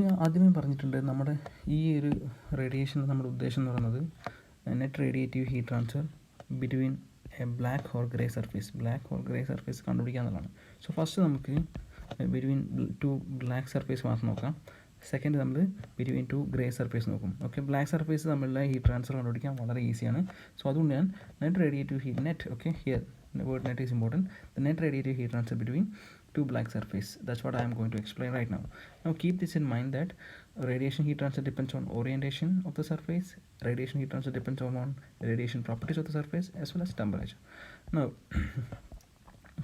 ഞാൻ ആദ്യമേ പറഞ്ഞിട്ടുണ്ട് നമ്മുടെ ഈ ഒരു റേഡിയേഷൻ നമ്മുടെ ഉദ്ദേശം എന്ന് പറയുന്നത് net radiative heat transfer between A black or grey surface കണ്ടുപിടിക്കുക എന്നുള്ളതാണ്. സോ ഫസ്റ്റ് നമുക്ക് ബിറ്റ്വീൻ ടു ബ്ലാക്ക് സർഫേസ് മാത്രം നോക്കാം. സെക്കൻഡ് നമ്മൾ ബിറ്റ്വീൻ ടു ഗ്രേ സർഫേസ് നോക്കും. ഓക്കെ, ബ്ലാക്ക് സർഫേസ് തമ്മിലുള്ള ഹീറ്റ് ട്രാൻസ്ഫർ കണ്ടുപിടിക്കാൻ വളരെ ഈസിയാണ്. സോ അതുകൊണ്ട് ഞാൻ net radiative heat net, okay, here the word net is important, the net radiative heat transfer between two black surface. That's what I am going to explain right now. Now keep this in mind that radiation heat transfer depends on orientation of the surface. Radiation heat transfer depends on radiation properties of the surface as well as temperature. Now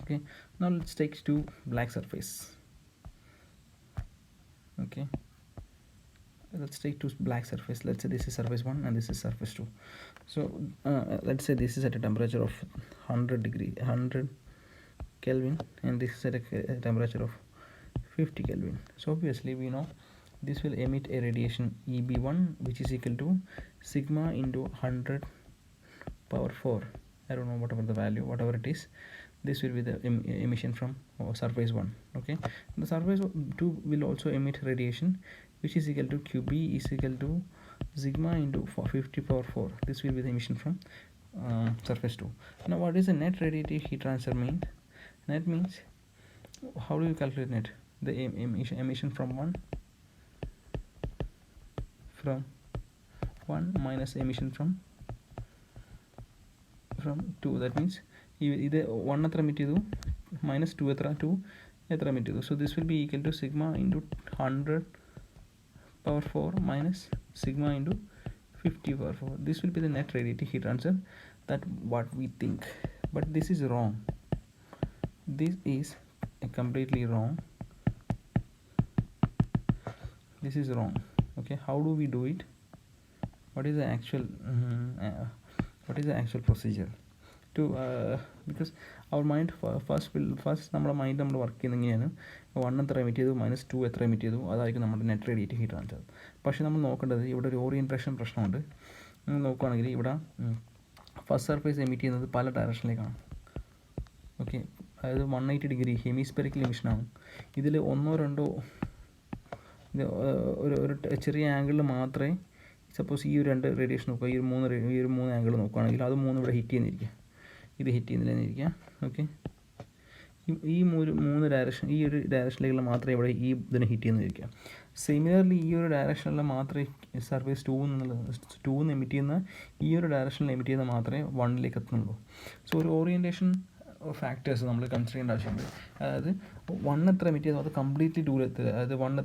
okay, now let's take two black surface. Okay, let's take two black surface. Let's say this is surface 1 and this is surface 2. So let's say this is at a temperature of 100 Kelvin and this is at a temperature of 50 Kelvin. So obviously we know this will emit a radiation EB1 which is equal to sigma into 100 power 4. I don't know whatever the value, whatever it is. This will be the emission from surface 1. Okay, the surface 2 will also emit radiation which is equal to QB is equal to sigma into 50 power 4. This will be the emission from surface 2. Now what is the net radiative heat transfer mean? Net means, how do you calculate net? The emission from 1 minus emission from 2. That means either 1 എത്ര emit ചെയ്തു minus 2 എത്ര emit ചെയ്തു. So this will be equal to sigma into 100 power 4 minus sigma into 50 power 4. This will be the net radiative heat transfer, that what we think, but this is wrong. This is completely wrong. This is wrong. Okay, how do we do it? What is the actual procedure to because our mind first നമ്മുടെ mind നമ്മൾ work ചെയ്യുന്നത് എങ്ങനെയാണ്, 1 എത്ര emit ചെയ്തു minus 2 എത്ര emit ചെയ്തു, അതായിരിക്കും നമ്മുടെ നെറ്റ് റേഡിയേറ്റീവ് ഹീറ്റ് ട്രാൻസ്ഫർ. പക്ഷേ നമ്മൾ നോക്കേണ്ടത് ഇവിടെ ഒരു ഓറിയൻറ്റേഷൻ പ്രശ്നമുണ്ട്. നമ്മൾ നോക്കുകയാണെങ്കിൽ ഇവിടെ ഫസ്റ്റ് സർഫേസ് എമിറ്റ് ചെയ്യുന്നത് പല ഡയറക്ഷനിലേക്കാണ്. ഓക്കെ, അതായത് 180 ഡിഗ്രി ഹെമിസ്പെറിക്കൽ എമിഷനാണ്. ഇതിൽ ഒന്നോ രണ്ടോ ഒരു ചെറിയ ആംഗിളിൽ മാത്രമേ, സപ്പോസ് ഈ ഒരു രണ്ട് റേഡിയേഷൻ നോക്കുക, ഈ ഒരു മൂന്ന് ആംഗിൾ നോക്കുകയാണെങ്കിൽ അത് മൂന്ന് ഇവിടെ ഹിറ്റ് ചെയ്യുന്നിരിക്കുക, ഇത് ഹിറ്റ് ചെയ്യുന്നില്ലെന്നിരിക്കുക. ഓക്കെ, ഈ മൂന്ന് ഡയറക്ഷൻ, ഈ ഒരു ഡയറക്ഷനിലേക്കുള്ള മാത്രമേ ഇവിടെ ഈ ഇതിനെ ഹിറ്റ് ചെയ്യുന്നിരിക്കുക. സിമിലർലി ഈ ഒരു ഡയറക്ഷനിൽ മാത്രമേ സർഫേസ് 2 എമിറ്റ് ചെയ്യുന്ന ഈ ഒരു ഡയറക്ഷനിൽ എമിറ്റ് ചെയ്യുന്ന മാത്രമേ 1ലേക്ക് എത്തുന്നുള്ളൂ. സോ ഒരു ഓറിയൻറ്റേഷൻ ഫാക്ടേഴ്സ് നമ്മൾ കൺസിഡർ ചെയ്യേണ്ട ആവശ്യമുണ്ട്. അതായത് 1 എത്ര എമിറ്റ് ചെയ്തു അത് കംപ്ലീറ്റ്ലി 2 എത്തുക. അതായത് 1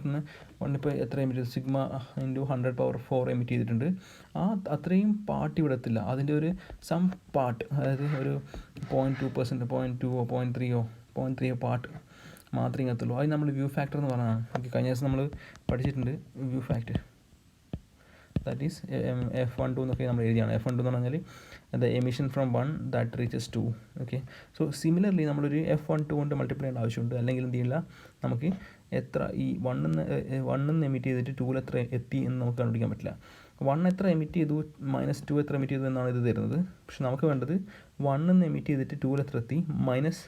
ഇപ്പോൾ എത്ര എമിറ്റ് ചെയ്തു, സിഗ്മ ഇൻറ്റു 100 പവർ 4 എമിറ്റ് ചെയ്തിട്ടുണ്ട്. അത്രയും പാർട്ട് ഇവിടെ എത്തില്ല. അതിൻ്റെ ഒരു സം പാർട്ട്, അതായത് ഒരു 0.2%, 0.2 0.3 പാർട്ട് മാത്രമേ എത്തുള്ളൂ. അത് നമ്മൾ വ്യൂ ഫാക്ടർ എന്ന് പറഞ്ഞതാണ്. ഓക്കെ, കഴിഞ്ഞ ദിവസം നമ്മൾ പഠിച്ചിട്ടുണ്ട് view factor. That is F12 എന്നൊക്കെ നമ്മൾ എഴുതിയാണ്. F12 എന്ന് പറഞ്ഞാൽ the emission from 1 that reaches 2. Okay, so similarly നമ്മളൊരു F12 കൊണ്ട് മൾട്ടിപ്ലൈ ചെയ്യേണ്ട ആവശ്യമുണ്ട്. അല്ലെങ്കിൽ എന്ത് ചെയ്യില്ല, നമുക്ക് എത്ര ഈ 1 എമിറ്റ് ചെയ്തിട്ട് 2 എത്ര എത്തി എന്ന് നമുക്ക് കണ്ടുപിടിക്കാൻ പറ്റില്ല. 1 എത്ര എമിറ്റ് ചെയ്തു മൈനസ് 2 എത്ര എമിറ്റ് ചെയ്തു എന്നാണ് ഇത് തരുന്നത്. പക്ഷെ നമുക്ക് വേണ്ടത് 1 എമിറ്റ് ചെയ്തിട്ട് 2 എത്ര എത്തി മൈനസ്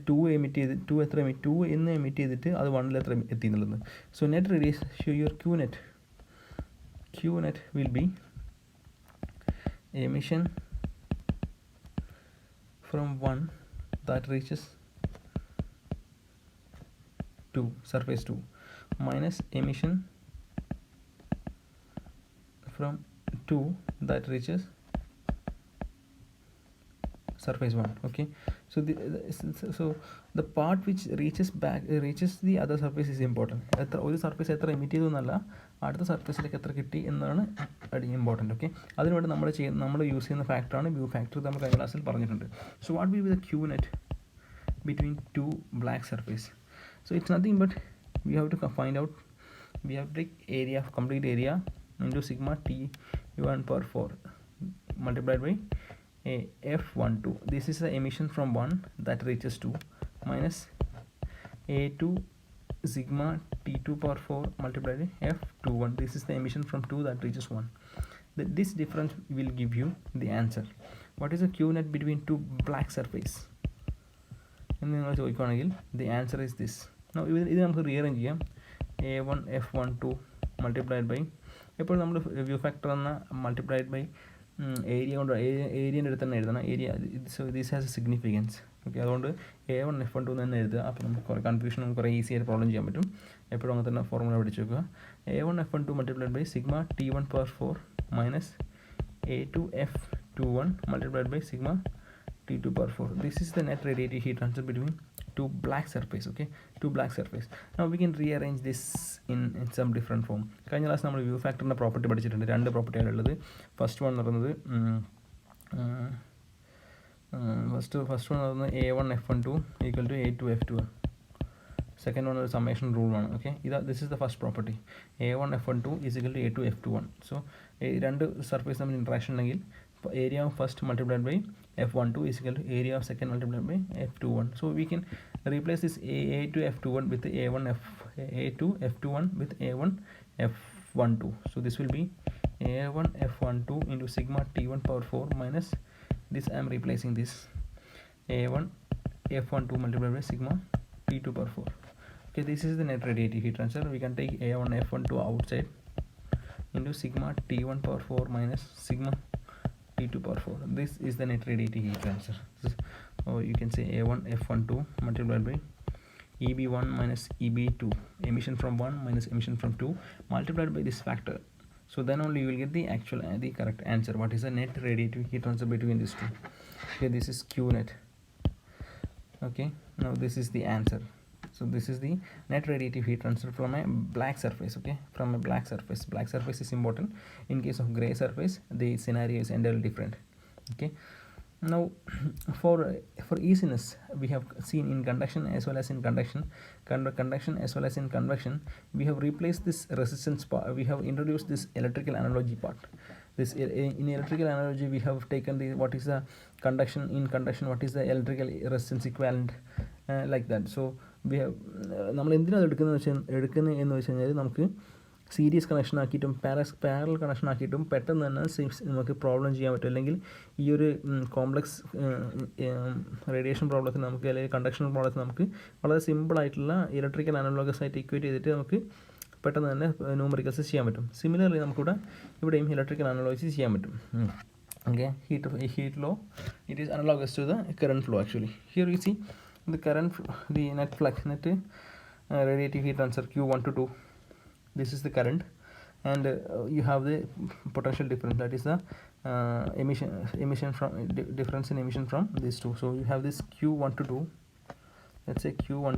2 എമിറ്റ് ചെയ്ത് 2 എന്ന് എമിറ്റ് ചെയ്തിട്ട് അത് 1 എത്ര എത്തി എന്നുള്ളത്. So net radiation, your Q net will be emission from 1 that reaches 2, surface 2, minus emission from 2 that reaches surface 1. Okay, so the part which reaches the other surface is important. ഒരു surface എത്ര emit ചെയ്തു എന്നല്ല, അടുത്ത സർഫേസിലേക്ക് എത്ര കിട്ടി എന്നാണ് important. Okay, അതിനുവേണ്ടി നമ്മൾ യൂസ് ചെയ്യുന്ന ഫാക്ടറാണ് വ്യൂ ഫാക്ടർ. നമ്മൾ കഴിഞ്ഞ ക്ലാസ്സിൽ പറഞ്ഞിട്ടുണ്ട്. So what will be the Q net between two black surface? So it's nothing but we have to find out, we have to take area, complete area into sigma T1 power 4 multiplied by F12. This is the emission from 1 that reaches 2 minus A2 sigma T2 power 4 multiplied by F21. This is the emission from 2 that reaches 1. This difference will give you the answer. What is the Q net between two black surface? എന്ന് നിങ്ങൾ ചോദിക്കുകയാണെങ്കിൽ the answer is this. ഇത് നമുക്ക് rearrange ചെയ്യാം. a1 f12 multiplied by എപ്പോഴും നമ്മൾ view factor എന്ന multiplied by area കൊണ്ട് ഏരിയൻ്റെ അടുത്ത് തന്നെ എഴുതണം. Area this has A significance. Okay, അതുകൊണ്ട് a1 f12 തന്നെ എഴുതുക. അപ്പോൾ നമുക്ക് കുറേ കൺഫ്യൂഷൻ കുറേ ഈസി ആയിട്ട് പ്രോബ്ലം ചെയ്യാൻ പറ്റും. എപ്പോഴും അങ്ങനെ തന്നെ ഫോർമുല പഠിച്ചു വെക്കുക. a1 f12 multiplied by sigma t1 power 4 minus a2 f21 multiplied by sigma t2 power 4. This is the net radiative heat transfer between two black surface. Okay, two black surface. Now we can rearrange this in some different form. കഴിഞ്ഞ class നമ്മൾ view ഫാക്ടറിൻ്റെ property പഠിച്ചിട്ടുണ്ട്. രണ്ട് പ്രോപ്പർട്ടിയാണ് ഉള്ളത്. First one എന്ന് പറയുന്നത് first one എന്ന് പറയുന്നത് a1 f12 equal to a2 f2. Second one is summation rule one. Okay, this is the first property. a1 f12 is equal to a2 f21. So രണ്ട് surface തമ്മിൽ interaction ഉണ്ടെങ്കിൽ area of first multiplied by f12 is equal to area of second multiplied by f21. So we can replace this a2 f21 with a2 f21 with a1 f12. So this will be a1 f12 into sigma t1 power 4 minus this. I am replacing this a1 f12 multiplied by sigma t2 power 4. Okay, this is the net radiative heat transfer. We can take a1 f12 outside into sigma t1 power 4 minus sigma t2 power 4. This is the net radiative heat transfer. Or you can say a1 f12 multiplied by eb1 minus eb2, emission from 1 minus emission from 2, multiplied by this factor. So then only you will get the actual the correct answer. What is the net radiative heat transfer between these two? Okay, this is q net. Okay, now this is the answer. So this is the net radiative heat transfer from a black surface. Okay, from a black surface. Black surface is important. In case of gray surface, the scenario is entirely different. Okay, now for easiness, we have seen in conduction as well as in conduction as well as in convection, we have replaced this resistance part. We have introduced this electrical analogy part. This in electrical analogy, we have taken the what is the conduction. In conduction, what is the electrical resistance equivalent, like that. So we have നമ്മൾ എന്തിനാണ് എടുക്കുന്നത് എന്ന് വെച്ച് കഴിഞ്ഞാൽ നമുക്ക് series connection ആക്കിയിട്ടും parallel connection ആക്കിയിട്ടും പെട്ടെന്ന് തന്നെ നമുക്ക് പ്രോബ്ലം ചെയ്യാൻ പറ്റും. അല്ലെങ്കിൽ ഈ ഒരു കോംപ്ലക്സ് റേഡിയേഷൻ പ്രോബ്ലത്തിന് നമുക്ക് അല്ലെങ്കിൽ കണ്ടക്ഷൻ പ്രോബ്ലത്തിന് നമുക്ക് വളരെ സിമ്പിളായിട്ടുള്ള ഇലക്ട്രിക്കൽ അനലോഗസ് ആയിട്ട് ഇക്വേറ്റ് ചെയ്തിട്ട് നമുക്ക് പെട്ടെന്ന് തന്നെ ന്യൂമറിക്കൽസ് ചെയ്യാൻ പറ്റും. സിമിലർലി നമുക്കിവിടെ ഇവിടെയും ഇലക്ട്രിക്കൽ അനലോഗസ് ചെയ്യാൻ പറ്റും. Okay, heat law, it is analogous to the current flow actually. Here you see the current, the net flux, net radiative heat transfer q1 to 2. This is the current, and you have the potential difference, that is the emission from difference in emission from these two. So you have this q1 to 2. Let's say q1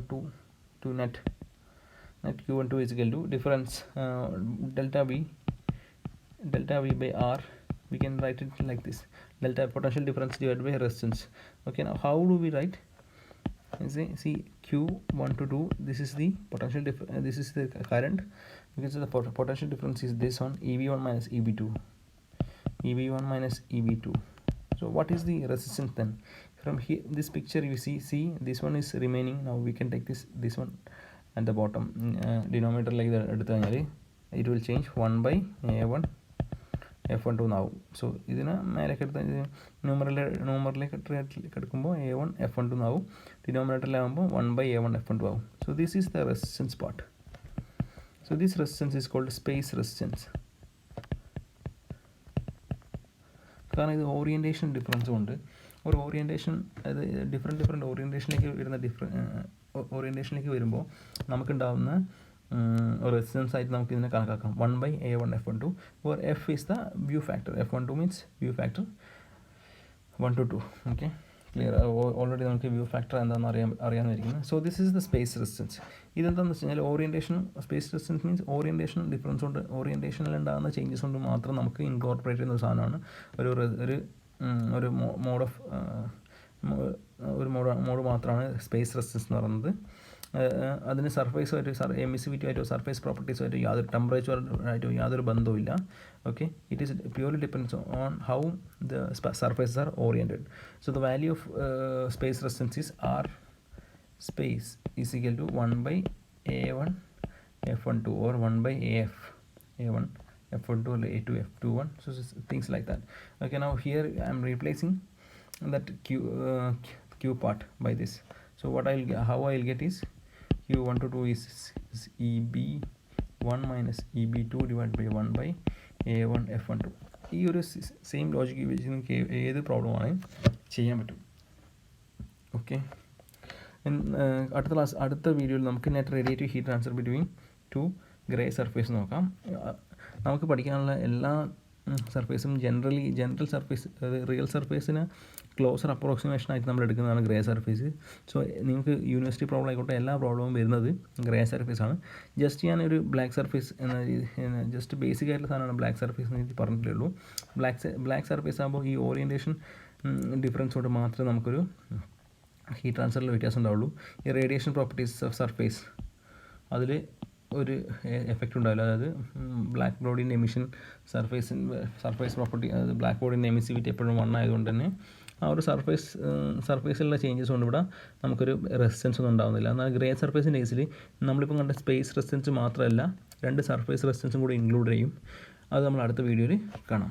to net q12 is equal to difference delta v by r. We can write it like this: delta potential difference divided by resistance. Okay, now how do we write? See q1 to 2, this is the potential this is the current. You can say the potential difference is this one, eb1 minus eb2. So what is the resistance then? From here, this picture you see this one is remaining. Now we can take this one at the bottom, denominator like that. It will change 1 by a1 f12 എന്നാവും. So ഇതിനെ മേലേക്ക് എടുത്ത് ന്യൂമറിലേക്ക് എടുക്കുമ്പോൾ a1 f12 എന്നാവും. ഡിനോമിനേറ്ററിലാകുമ്പോൾ 1 by a1 f12 ആവും. So this is the resistance part. So this resistance is called space resistance. കാരണം ഇത് orientation ഡിഫറൻസും ഉണ്ട്. ഒരു ഓറിയൻറ്റേഷൻ, അത് ഡിഫറെൻറ്റ് ഓറിയൻറ്റേഷനിലേക്ക് വരുമ്പോൾ നമുക്കുണ്ടാകുന്ന resistance ആയിട്ട് നമുക്ക് ഇതിനെ കണക്കാക്കാം. 1 by a1 f12, where f is the view factor. f12 means view factor 1 to 2. Okay, clear? Already നമുക്ക് വ്യൂ ഫാക്ടർ എന്താണെന്ന് അറിയാമെന്നിരിക്കുന്നത്. So this is the space resistance. ഇതെന്താണെന്ന് വെച്ച് കഴിഞ്ഞാൽ orientation, space resistance means orientation difference കൊണ്ട്, ഓറിയൻറ്റേഷനിൽ ഉണ്ടാകുന്ന changes കൊണ്ട് മാത്രം നമുക്ക് ഇൻകോർപ്പറേറ്റ് ചെയ്യുന്ന ഒരു സാധനമാണ് ഒരു മോഡ് മാത്രമാണ് സ്പേസ് റെസിസ്റ്റൻസ് എന്ന് പറയുന്നത്. അതിന് സർഫേസുമായിട്ട് എമിസിവിറ്റിയായിട്ടോ സർഫേസ് പ്രോപ്പർട്ടീസുമായിട്ടോ യാതൊരു ടെമ്പറേച്ചറായിട്ടോ യാതൊരു ബന്ധവുമില്ല. Okay, it is purely depends on how the surfaces are oriented. So the value of space resistance is R space is equal to 1 by a1 f12 or 1 by a1 f12 or a2 f21. So things like that. Okay, now here I am replacing that q part by this. So how I'll get is U1 to 2 is EB1 minus EB2 divided by 1 by A1 F1 2. ഈ ഒരു same logic ഉപയോഗിച്ച് നിങ്ങൾക്ക് ഏത് പ്രോബ്ലമാണ് ചെയ്യാൻ പറ്റും. Okay, അടുത്ത വീഡിയോയിൽ നമുക്ക് net radiative heat transfer between 2 grey surface നോക്കാം. നമുക്ക് പഠിക്കാനുള്ള എല്ലാ സർഫേസും ജനറൽ സർഫേസ്, അതായത് റിയൽ സർഫേസിന് ക്ലോസർ അപ്രോക്സിമേഷൻ ആയിട്ട് നമ്മൾ എടുക്കുന്നതാണ് ഗ്രേ സർഫേസ്. സോ നിങ്ങൾക്ക് യൂണിവേഴ്സിറ്റി പ്രോബ്ലം ആയിക്കോട്ടെ എല്ലാ പ്രോബ്ലവും വരുന്നത് ഗ്രേ സർഫേസ് ആണ്. ജസ്റ്റ് ഞാനൊരു ബ്ലാക്ക് സർഫേസ് ജസ്റ്റ് ബേസിക് ആയിട്ടുള്ള സാധനമാണ് ബ്ലാക്ക് സർഫേസ് എന്ന് പറഞ്ഞിട്ടേ ഉള്ളൂ. ബ്ലാക്ക് സർഫേസ് ആകുമ്പോൾ ഈ ഓറിയൻറ്റേഷൻ ഡിഫറൻസ് കൊണ്ട് മാത്രമേ നമുക്കൊരു ഹീറ്റ് ട്രാൻസ്ഫറിൽ വ്യത്യാസം ഉണ്ടാവുള്ളൂ. ഈ റേഡിയേഷൻ പ്രോപ്പർട്ടീസ് ഓഫ് സർഫേസ് അതിൽ ഒരു എഫക്റ്റ് ഉണ്ടാവില്ല. അതായത് ബ്ലാക്ക് ബോഡിൻ്റെ എമിഷൻ സർഫേസ് പ്രോപ്പർട്ടി, അതായത് ബ്ലാക്ക് ബോഡിൻ്റെ എമിസിവിറ്റി എപ്പോഴും 1 ആയതുകൊണ്ട് തന്നെ ആ ഒരു സർഫേസിലുള്ള ചേഞ്ചസ് കൊണ്ട് ഇവിടെ നമുക്കൊരു റെസിസ്റ്റൻസ് ഒന്നും ഉണ്ടാകുന്നില്ല. എന്നാൽ ഗ്രേ സർഫേസിൻ്റെ കേസിൽ നമ്മളിപ്പം കണ്ട സ്പേസ് റെസിസ്റ്റൻസ് മാത്രമല്ല 2 സർഫേസ് റെസിസ്റ്റൻസും കൂടി ഇൻക്ലൂഡ് ചെയ്യും. അത് നമ്മൾ അടുത്ത വീഡിയോയിൽ കാണാം.